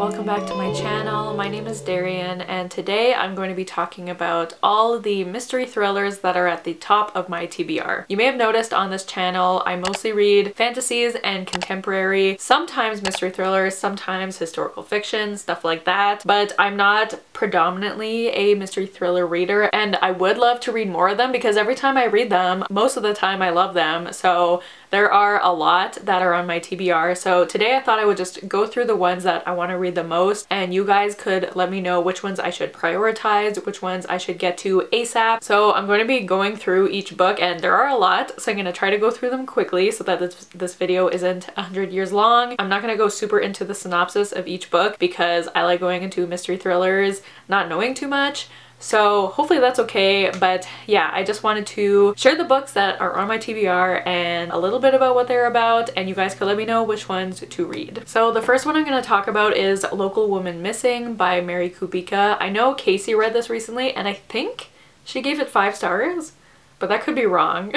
welcome back to my channel. My name is Darian and today I'm going to be talking about all the mystery thrillers that are at the top of my TBR. You may have noticed on this channel I mostly read fantasies and contemporary, sometimes mystery thrillers, sometimes historical fiction, stuff like that, but I'm not predominantly a mystery thriller reader and I would love to read more of them because every time I read them, most of the time I love them. So there are a lot that are on my TBR. So today I thought I would just go through the ones that I want to read the most and you guys could let me know which ones I should prioritize, which ones I should get to ASAP. So I'm going to be going through each book and there are a lot, so I'm going to try to go through them quickly so that this video isn't 100 years long. I'm not going to go super into the synopsis of each book because I like going into mystery thrillers not knowing too much. So hopefully that's okay, but yeah, I just wanted to share the books that are on my TBR and a little bit about what they're about, and you guys could let me know which ones to read. So the first one I'm going to talk about is Local Woman Missing by Mary Kubica. I know Casey read this recently and I think she gave it 5 stars, but that could be wrong.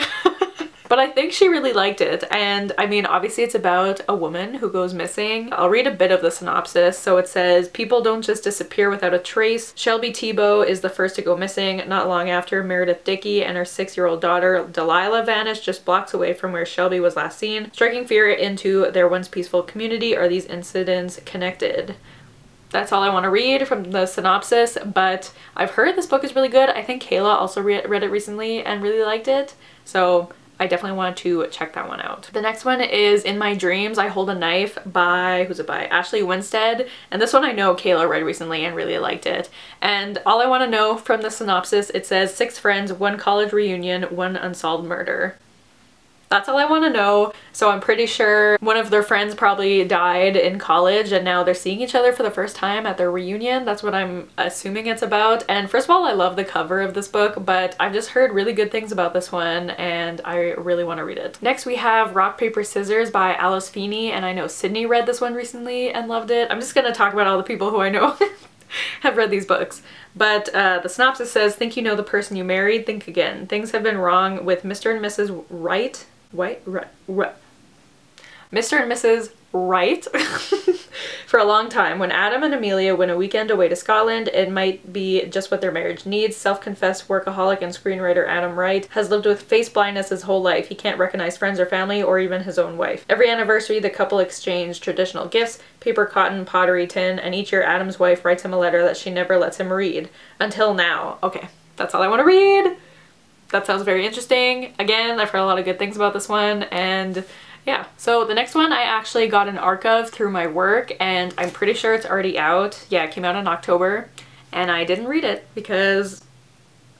But I think she really liked it, and I mean obviously it's about a woman who goes missing. I'll read a bit of the synopsis. So it says, people don't just disappear without a trace. Shelby Thibault is the first to go missing. Not long after, Meredith Dickey and her 6-year-old daughter Delilah vanished just blocks away from where Shelby was last seen. Striking fear into their once peaceful community. Are these incidents connected? That's all I want to read from the synopsis, but I've heard this book is really good. I think Kayla also read it recently and really liked it, so I definitely want to check that one out. The next one is In My Dreams, I Hold a Knife by, who's it by? Ashley Winstead. And this one I know Kayla read recently and really liked it. And all I want to know from the synopsis, it says 6 friends, 1 college reunion, 1 unsolved murder. That's all I want to know. So I'm pretty sure one of their friends probably died in college and now they're seeing each other for the first time at their reunion. That's what I'm assuming it's about. And first of all, I love the cover of this book, but I've just heard really good things about this one and I really want to read it. Next we have Rock, Paper, Scissors by Alice Feeney, and I know Sydney read this one recently and loved it. I'm just gonna talk about all the people who I know have read these books. But the synopsis says, think you know the person you married? Think again. Things have been wrong with Mr. and Mrs. Wright. Mr. and Mrs. Wright for a long time. When Adam and Amelia went a weekend away to Scotland, it might be just what their marriage needs. Self-confessed workaholic and screenwriter Adam Wright has lived with face blindness his whole life. He can't recognize friends or family or even his own wife. Every anniversary, the couple exchange traditional gifts, paper, cotton, pottery, tin, and each year Adam's wife writes him a letter that she never lets him read. Until now. Okay, that's all I want to read. That sounds very interesting. Again, I've heard a lot of good things about this one, and yeah. So the next one I actually got an ARC of through my work, and I'm pretty sure it's already out. Yeah, it came out in October, and I didn't read it because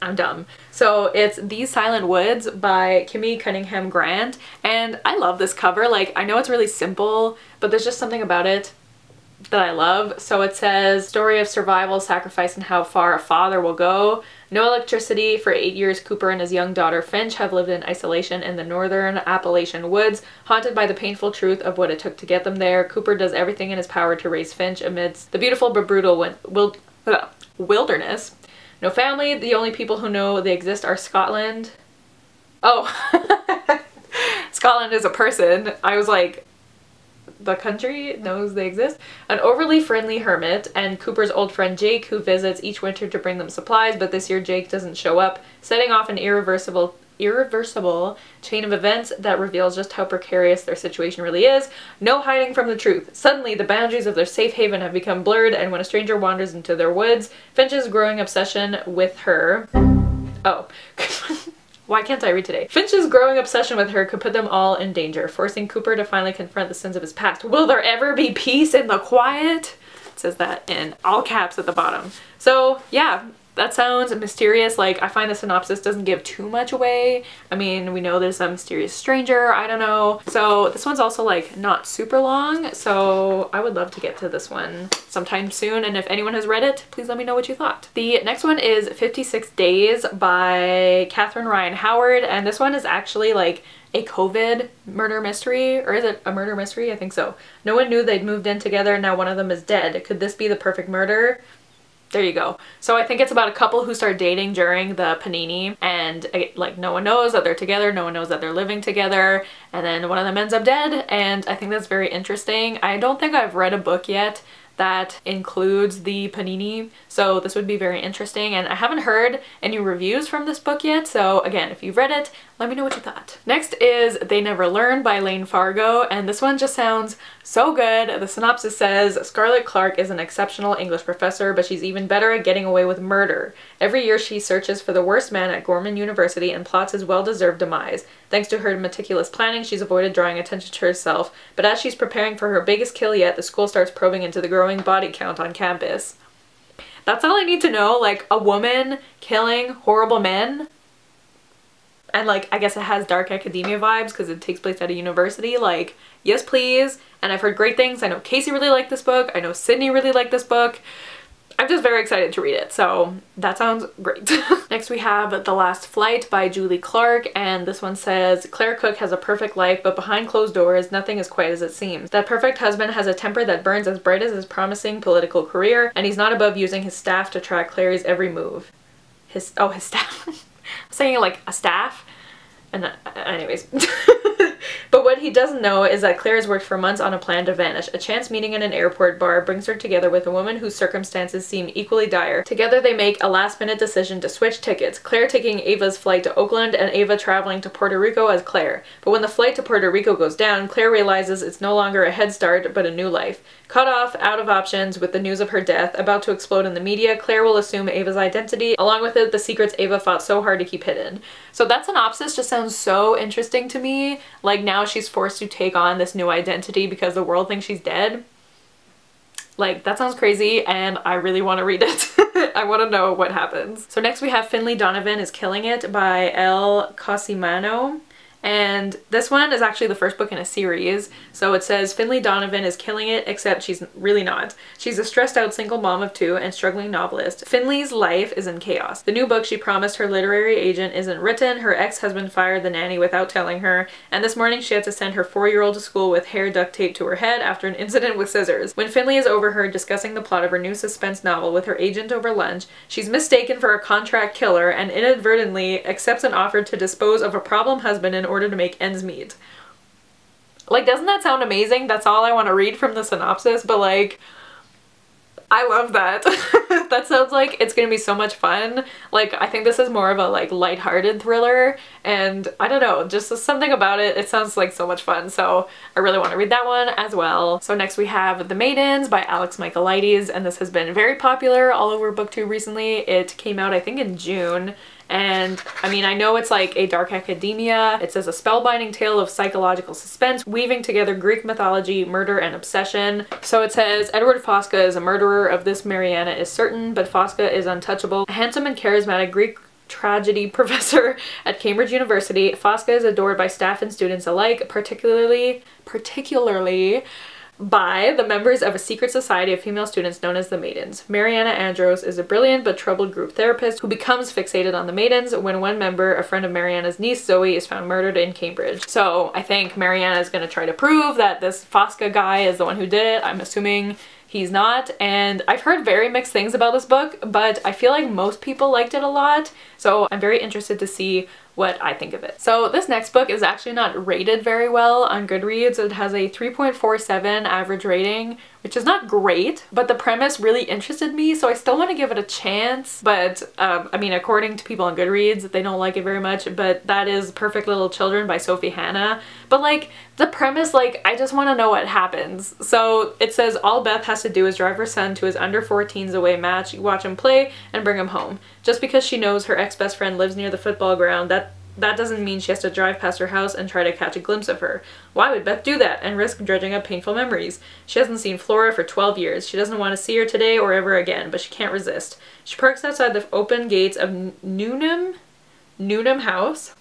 I'm dumb. So it's These Silent Woods by Kimmy Cunningham Grant, and I love this cover. Like, I know it's really simple, but there's just something about it that I love. So it says, story of survival, sacrifice, and how far a father will go. No electricity. For 8 years, Cooper and his young daughter Finch have lived in isolation in the northern Appalachian woods, haunted by the painful truth of what it took to get them there. Cooper does everything in his power to raise Finch amidst the beautiful but brutal wilderness. No family. The only people who know they exist are Scotland. Oh, Scotland is a person. I was like, the country knows they exist. An overly friendly hermit and Cooper's old friend Jake, who visits each winter to bring them supplies, but this year Jake doesn't show up, setting off an irreversible chain of events that reveals just how precarious their situation really is. No hiding from the truth. Suddenly the boundaries of their safe haven have become blurred, and when a stranger wanders into their woods, Finch's growing obsession with her... Oh. Why can't I read today? Finch's growing obsession with her could put them all in danger, forcing Cooper to finally confront the sins of his past. Will there ever be peace in the quiet? It says that in all caps at the bottom. So yeah, that sounds mysterious. Like, I find the synopsis doesn't give too much away. I mean, we know there's a mysterious stranger, I don't know. So this one's also like not super long, so I would love to get to this one sometime soon, and if anyone has read it, please let me know what you thought. The next one is 56 Days by Catherine Ryan Howard, and this one is actually like a COVID murder mystery, or is it a murder mystery? I think so. No one knew they'd moved in together, now one of them is dead. Could this be the perfect murder? There you go. So I think it's about a couple who start dating during the panini, and like no one knows that they're together, no one knows that they're living together, and then one of them ends up dead, and I think that's very interesting. I don't think I've read a book yet that includes the panini, so this would be very interesting, and I haven't heard any reviews from this book yet, so again, if you've read it, let me know what you thought. Next is They Never Learn by Lane Fargo, and this one just sounds so good. The synopsis says, Scarlett Clark is an exceptional English professor, but she's even better at getting away with murder. Every year she searches for the worst man at Gorman University and plots his well-deserved demise. Thanks to her meticulous planning, she's avoided drawing attention to herself, but as she's preparing for her biggest kill yet, the school starts probing into the growing body count on campus. That's all I need to know, like a woman killing horrible men. And like, I guess it has dark academia vibes because it takes place at a university. Like, yes please. And I've heard great things. I know Casey really liked this book. I know Sydney really liked this book. I'm just very excited to read it, so that sounds great. Next we have The Last Flight by Julie Clark, and this one says, Claire Cook has a perfect life, but behind closed doors, nothing is quite as it seems. That perfect husband has a temper that burns as bright as his promising political career, and he's not above using his staff to track Clary's every move. His staff. I'm saying like a staff. And anyways. But what he doesn't know is that Claire has worked for months on a plan to vanish. A chance meeting in an airport bar brings her together with a woman whose circumstances seem equally dire. Together they make a last-minute decision to switch tickets, Claire taking Ava's flight to Oakland and Ava traveling to Puerto Rico as Claire. But when the flight to Puerto Rico goes down, Claire realizes it's no longer a head start, but a new life. Cut off, out of options, with the news of her death about to explode in the media, Claire will assume Ava's identity, along with it the secrets Ava fought so hard to keep hidden. So that synopsis just sounds so interesting to me. Like, now she's forced to take on this new identity because the world thinks she's dead. Like, that sounds crazy, and I really want to read it. I want to know what happens. So next we have Finley Donovan is Killing It by Elle Cosimano. And this one is actually the first book in a series. So it says Finley Donovan is killing it, except she's really not. She's a stressed out single mom of two and struggling novelist. Finley's life is in chaos. The new book she promised her literary agent isn't written, her ex-husband fired the nanny without telling her, and this morning she had to send her 4-year-old to school with hair duct taped to her head after an incident with scissors. When Finley is overheard discussing the plot of her new suspense novel with her agent over lunch, she's mistaken for a contract killer and inadvertently accepts an offer to dispose of a problem husband in order to make ends meet. Like, doesn't that sound amazing? That's all I want to read from the synopsis, but like, I love that. That sounds like it's gonna be so much fun. Like, I think this is more of a like lighthearted thriller, and I don't know, just something about it, it sounds like so much fun, so I really want to read that one as well. So next we have The Maidens by Alex Michaelides, and this has been very popular all over BookTube recently. It came out I think in June. And I mean, I know it's like a dark academia. It says a spellbinding tale of psychological suspense, weaving together Greek mythology, murder, and obsession. So it says, Edward Fosca is a murderer, of this Mariana is certain, but Fosca is untouchable. A handsome and charismatic Greek tragedy professor at Cambridge University, Fosca is adored by staff and students alike, particularly by the members of a secret society of female students known as the Maidens. Mariana Andros is a brilliant but troubled group therapist who becomes fixated on the Maidens when one member, a friend of Mariana's niece, Zoe, is found murdered in Cambridge. So I think Mariana is going to try to prove that this Fosca guy is the one who did it. I'm assuming he's not, and I've heard very mixed things about this book, but I feel like most people liked it a lot, so I'm very interested to see what I think of it. So this next book is actually not rated very well on Goodreads. It has a 3.47 average rating, which is not great, but the premise really interested me, so I still want to give it a chance. But I mean, according to people on Goodreads, they don't like it very much, but that is Perfect Little Children by Sophie Hannah. But like, the premise, like, I just want to know what happens. So it says all Beth has to do is drive her son to his under 14s away match, watch him play, and bring him home. Just because she knows her ex-best friend lives near the football ground, that doesn't mean she has to drive past her house and try to catch a glimpse of her. Why would Beth do that and risk dredging up painful memories? She hasn't seen Flora for 12 years. She doesn't want to see her today or ever again, but she can't resist. She parks outside the open gates of Newnham House,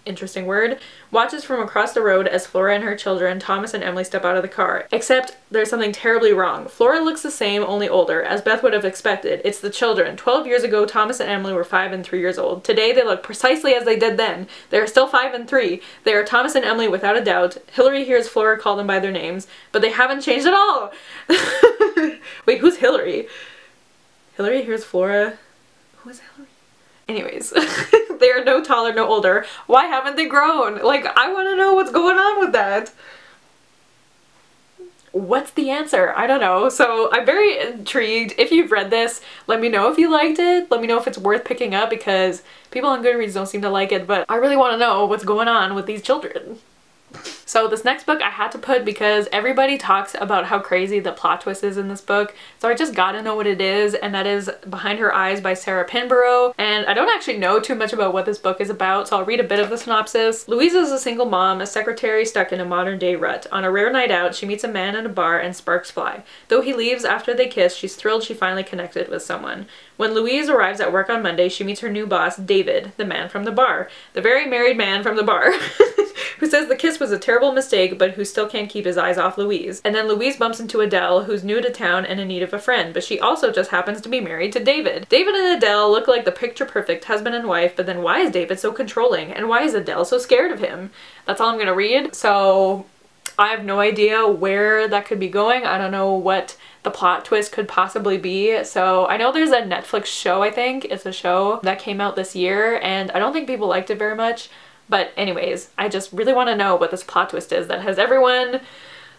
interesting word, watches from across the road as Flora and her children, Thomas and Emily, step out of the car. Except there's something terribly wrong. Flora looks the same, only older, as Beth would have expected. It's the children. 12 years ago, Thomas and Emily were 5 and 3 years old. Today, they look precisely as they did then. They are still 5 and 3. They are Thomas and Emily without a doubt. Hillary hears Flora call them by their names, but they haven't changed at all. Wait, who's Hillary? Hillary hears Flora. Who is Hillary? Anyways, they are no taller, no older. Why haven't they grown? Like, I want to know what's going on with that. what's the answer? I don't know. So I'm very intrigued. If you've read this, let me know if you liked it. Let me know if it's worth picking up, because people on Goodreads don't seem to like it, but I really want to know what's going on with these children. So this next book I had to put because everybody talks about how crazy the plot twist is in this book. So I just gotta know what it is, and that is Behind Her Eyes by Sarah Pinborough. And I don't actually know too much about what this book is about, so I'll read a bit of the synopsis. Louisa is a single mom, a secretary stuck in a modern day rut. On a rare night out, she meets a man in a bar and sparks fly. Though he leaves after they kiss, she's thrilled she finally connected with someone. When Louise arrives at work on Monday, she meets her new boss, David, the man from the bar. The very married man from the bar. Who says the kiss was a terrible mistake, but who still can't keep his eyes off Louise. And then Louise bumps into Adele, who's new to town and in need of a friend, but she also just happens to be married to David. David and Adele look like the picture-perfect husband and wife, but then why is David so controlling? And why is Adele so scared of him? That's all I'm gonna read. So I have no idea where that could be going. I don't know what the plot twist could possibly be. So I know there's a Netflix show, I think. It's a show that came out this year, and I don't think people liked it very much. But anyways, I just really want to know what this plot twist is that has everyone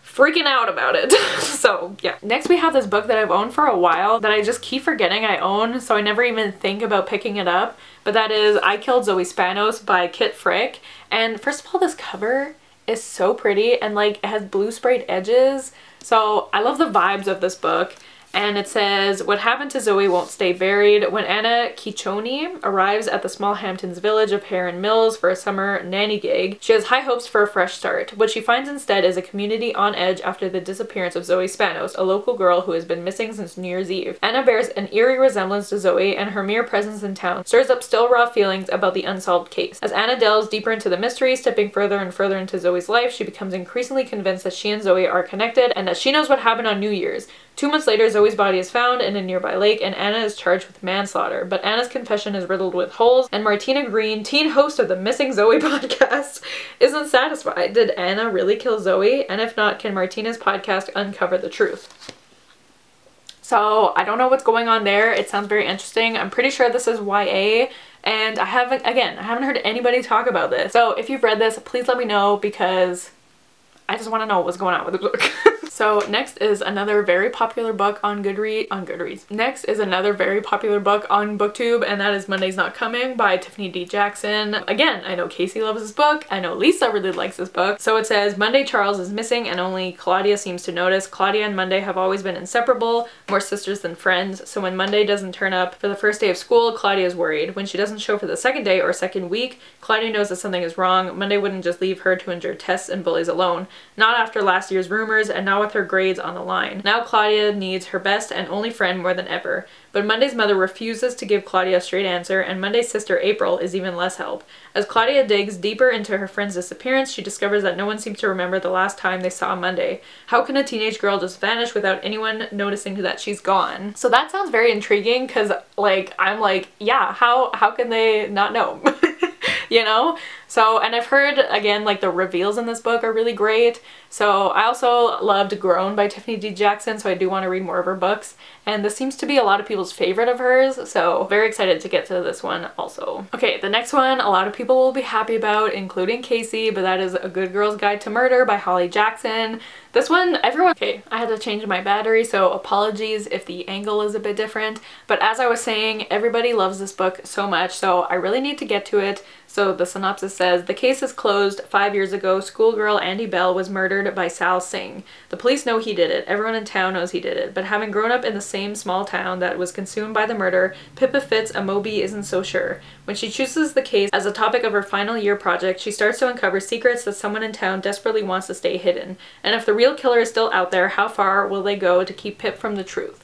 freaking out about it. So yeah. Next we have this book that I've owned for a while that I just keep forgetting I own, so I never even think about picking it up. But that is I Killed Zoe Spanos by Kit Frick. And first of all, this cover is so pretty, and like it has blue sprayed edges. So I love the vibes of this book. And it says, what happened to Zoe won't stay buried. When Anna Kichoni arrives at the small Hamptons village of Heron Mills for a summer nanny gig, she has high hopes for a fresh start. What she finds instead is a community on edge after the disappearance of Zoe Spanos, a local girl who has been missing since New Year's Eve. Anna bears an eerie resemblance to Zoe, and her mere presence in town stirs up still raw feelings about the unsolved case. As Anna delves deeper into the mystery, stepping further and further into Zoe's life, she becomes increasingly convinced that she and Zoe are connected and that she knows what happened on New Year's. 2 months later, Zoe's body is found in a nearby lake, and Anna is charged with manslaughter. But Anna's confession is riddled with holes, and Martina Green, teen host of the Missing Zoe podcast, isn't satisfied. Did Anna really kill Zoe? And if not, can Martina's podcast uncover the truth? So I don't know what's going on there. It sounds very interesting. I'm pretty sure this is YA, and I haven't heard anybody talk about this. So if you've read this, please let me know, because I just want to know what's going on with the book. So next is another very popular book on Goodreads. Next is another very popular book on BookTube, and that is Monday's Not Coming by Tiffany D. Jackson. Again, I know Casey loves this book. I know Lisa really likes this book. So it says, Monday Charles is missing and only Claudia seems to notice. Claudia and Monday have always been inseparable, more sisters than friends. So when Monday doesn't turn up for the first day of school, Claudia is worried. When she doesn't show for the second day or second week, Claudia knows that something is wrong. Monday wouldn't just leave her to endure tests and bullies alone. Not after last year's rumors, and not with her grades on the line. Now Claudia needs her best and only friend more than ever. But Monday's mother refuses to give Claudia a straight answer, and Monday's sister April is even less help. As Claudia digs deeper into her friend's disappearance, she discovers that no one seems to remember the last time they saw Monday. How can a teenage girl just vanish without anyone noticing that she's gone? So that sounds very intriguing, because like I'm like, yeah, how can they not know? You know? So, and I've heard, again, like the reveals in this book are really great. So I also loved Grown by Tiffany D. Jackson, so I do want to read more of her books. And this seems to be a lot of people's favorite of hers, so very excited to get to this one also. Okay, the next one a lot of people will be happy about, including Casey, but that is A Good Girl's Guide to Murder by Holly Jackson. This one, okay, I had to change my battery, so apologies if the angle is a bit different. But as I was saying, everybody loves this book so much, so I really need to get to it. So the synopsis says, the case is closed. 5 years ago, schoolgirl Andy Bell was murdered by Sal Singh. The police know he did it. Everyone in town knows he did it. But having grown up in the same small town that was consumed by the murder, Pippa Fitz Amobi isn't so sure. When she chooses the case as a topic of her final year project, she starts to uncover secrets that someone in town desperately wants to stay hidden. And if the real killer is still out there, how far will they go to keep Pip from the truth?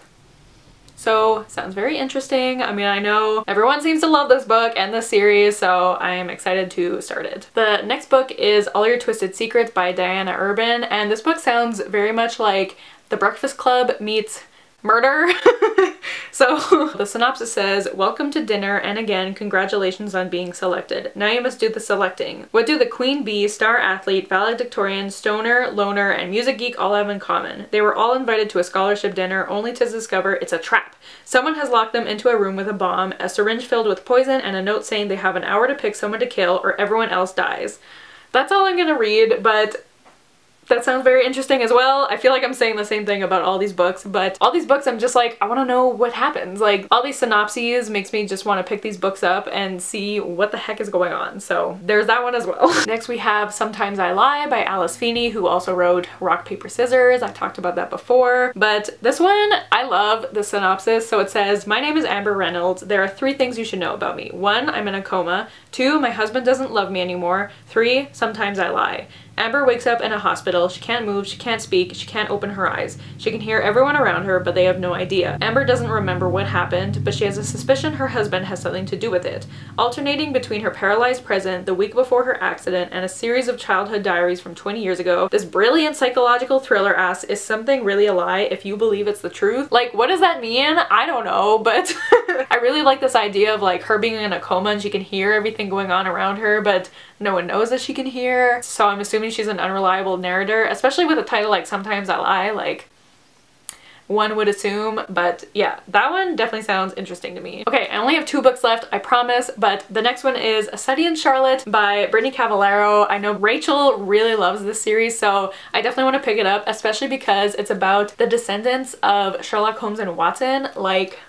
So, sounds very interesting. I mean, I know everyone seems to love this book and this series, so I am excited to start it. The next book is All Your Twisted Secrets by Diana Urban, and this book sounds very much like The Breakfast Club meets murder. So the synopsis says, welcome to dinner, and again, congratulations on being selected. Now you must do the selecting. What do the queen bee, star athlete, valedictorian, stoner, loner, and music geek all have in common? They were all invited to a scholarship dinner only to discover it's a trap. Someone has locked them into a room with a bomb, a syringe filled with poison, and a note saying they have an hour to pick someone to kill or everyone else dies. That's all I'm gonna read, but That sounds very interesting as well. I feel like I'm saying the same thing about all these books, but all these books I'm just like, I want to know what happens. Like, all these synopses makes me just want to pick these books up and see what the heck is going on. So there's that one as well. Next we have Sometimes I Lie by Alice Feeney, who also wrote Rock, Paper, Scissors. I talked about that before, but this one, I love the synopsis. So it says, my name is Amber Reynolds. There are 3 things you should know about me. 1, I'm in a coma. 2, my husband doesn't love me anymore. 3, sometimes I lie. Amber wakes up in a hospital. She can't move, she can't speak, she can't open her eyes. She can hear everyone around her, but they have no idea. Amber doesn't remember what happened, but she has a suspicion her husband has something to do with it. Alternating between her paralyzed present, the week before her accident, and a series of childhood diaries from 20 years ago, this brilliant psychological thriller asks, is something really a lie if you believe it's the truth? Like, what does that mean? I don't know, but I really like this idea of like her being in a coma and she can hear everything going on around her, but no one knows that she can hear. So I'm assuming she's an unreliable narrator, especially with a title like Sometimes I Lie, like one would assume. But yeah, that one definitely sounds interesting to me. Okay, I only have 2 books left, I promise, but the next one is A Study in Charlotte by Brittany Cavallaro. I know Rachel really loves this series, so I definitely want to pick it up, especially because it's about the descendants of Sherlock Holmes and Watson. Like,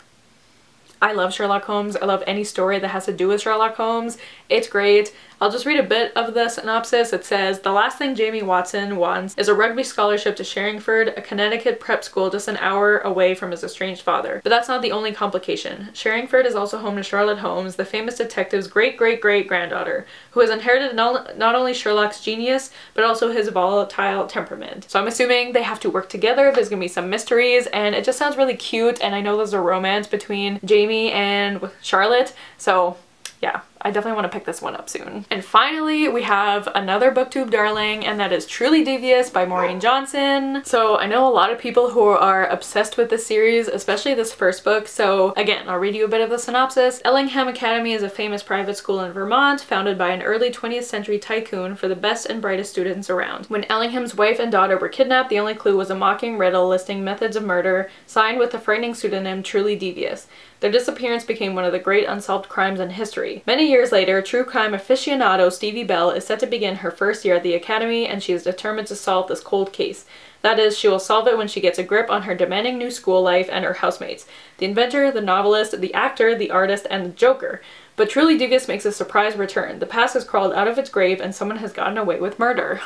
I love Sherlock Holmes. I love any story that has to do with Sherlock Holmes. It's great. I'll just read a bit of the synopsis. It says, the last thing Jamie Watson wants is a rugby scholarship to Sherringford, a Connecticut prep school just an hour away from his estranged father. But that's not the only complication. Sherringford is also home to Charlotte Holmes, the famous detective's great-great-great-granddaughter, who has inherited not only Sherlock's genius, but also his volatile temperament. So I'm assuming they have to work together. There's gonna be some mysteries, and it just sounds really cute, and I know there's a romance between Jamie and Charlotte, so yeah, I definitely want to pick this one up soon. And finally, we have another booktube darling, and that is Truly Devious by Maureen Johnson. So I know a lot of people who are obsessed with this series, especially this first book. So again, I'll read you a bit of the synopsis. Ellingham Academy is a famous private school in Vermont, founded by an early 20th century tycoon for the best and brightest students around. When Ellingham's wife and daughter were kidnapped, the only clue was a mocking riddle listing methods of murder, signed with the frightening pseudonym Truly Devious. Their disappearance became one of the great unsolved crimes in history. Many years later, true crime aficionado Stevie Bell is set to begin her first year at the academy, and she is determined to solve this cold case. That is, she will solve it when she gets a grip on her demanding new school life and her housemates. The inventor, the novelist, the actor, the artist, and the Joker. But Truly Devious makes a surprise return. The past has crawled out of its grave and someone has gotten away with murder.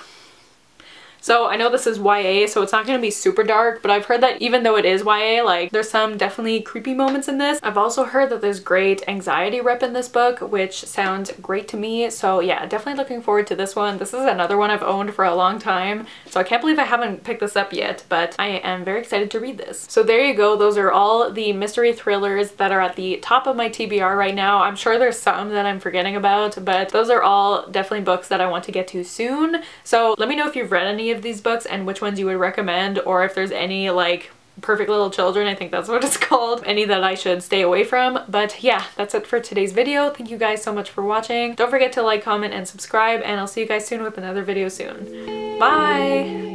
So I know this is YA, so it's not going to be super dark, but I've heard that even though it is YA, like, there's some definitely creepy moments in this. I've also heard that there's great anxiety rep in this book, which sounds great to me. So yeah, definitely looking forward to this one. This is another one I've owned for a long time, so I can't believe I haven't picked this up yet, but I am very excited to read this. So there you go. Those are all the mystery thrillers that are at the top of my TBR right now. I'm sure there's some that I'm forgetting about, but those are all definitely books that I want to get to soon. So let me know if you've read any of these books and which ones you would recommend, or if there's any like Perfect Little Children, I think that's what it's called, any that I should stay away from. But yeah, that's it for today's video. Thank you guys so much for watching. Don't forget to like, comment, and subscribe, and I'll see you guys soon with another video soon. Bye!